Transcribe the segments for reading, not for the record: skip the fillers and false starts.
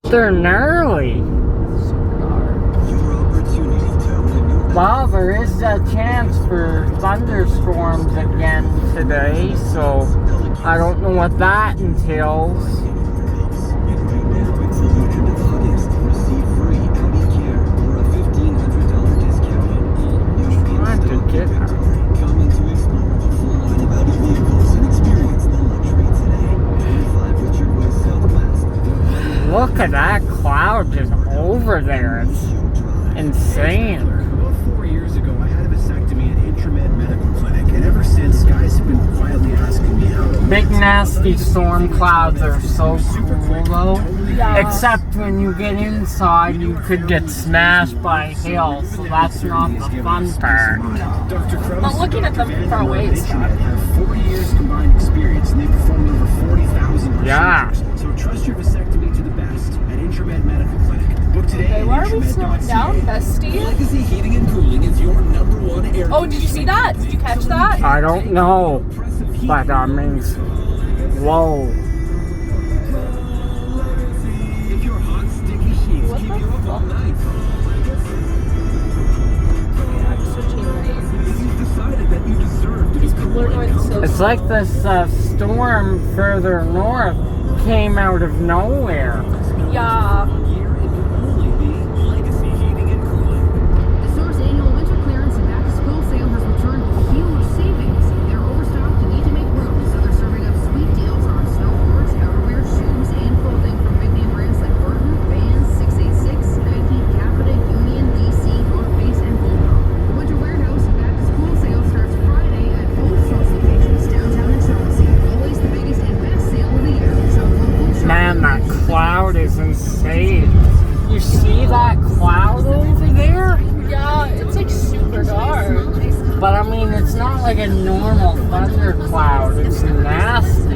They're gnarly. Well, there is a chance for thunderstorms again today, so I don't know what that entails. Trying to get her. Look at that cloud just over there. It's insane. About 4 years ago, I had a vasectomy at Intramed Medical Clinic, and ever since, guys have been quietly asking me how. Big nasty storm clouds are so cool though. Yeah. Except when you get inside, you could get smashed by hail, so that's not the fun part. Well, looking at them far away is fun. Have 40 years combined experience, and they performed over 40,000 procedures. Yeah. So trust your vasectomy to the best at Intramed Medical Clinic. Book today. Okay, why are we slowing down, bestie? Legacy Heating and Cooling is your #1 air. Oh, did you see that? Did you catch that? I don't know, but I mean, whoa. If your hot, sticky sheets What keep the you up all fuck? night. Yeah, I'm switching lanes. If you've decided that you deserve to be These people are going so It's like this storm further north came out of nowhere. Yeah. here, it can only be Legacy Heating and Cooling. The store's annual winter clearance and back-to-school sale has returned with huge savings. They're overstocked and need to make room, so they're serving up sweet deals on snowboards, outerwear, shoes, and clothing from big-name brands like Burton, Vans, 686, Nike, Capita, Union, DC, North Face, and Bulldog. The winter warehouse and back-to-school sale starts Friday at both Source locations downtown in Chelsea. Always the biggest and best sale of the year. So local shopping. Man, that cloud is insane. You see that cloud over there? Yeah, it's like super dark. But I mean, it's not like a normal thundercloud. It's nasty.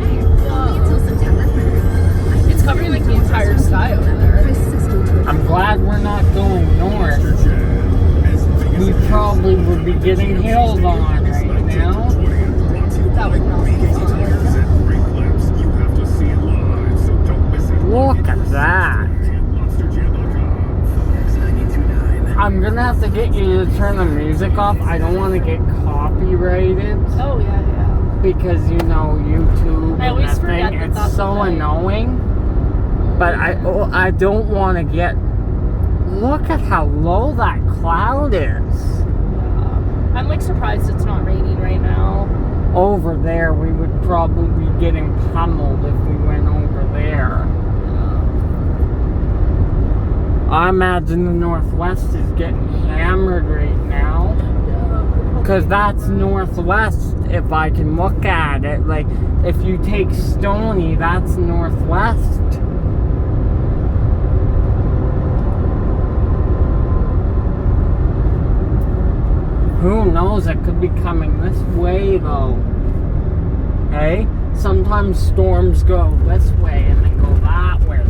It's covering like the entire sky over there. I'm glad we're not going north. We probably would be getting hailed on right now. That would not be fun. Look at that. I'm gonna have to get you to turn the music off. I don't want to get copyrighted Oh, yeah. because, you know, YouTube I and always that forget thing. that It's that's so a thing. annoying. But I don't want to get... Look at how low that cloud is. Yeah. I'm like surprised it's not raining right now. Over there, we would probably be getting pummeled if we went over there. I imagine the Northwest is getting hammered right now. Because that's Northwest, if I can look at it. Like, if you take Stony, that's Northwest. Who knows? It could be coming this way, though. Hey? Sometimes storms go this way and then go that way.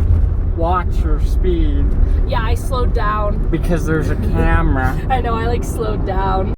Watch your speed. Yeah, I slowed down. Because there's a camera. I know, I like slowed down.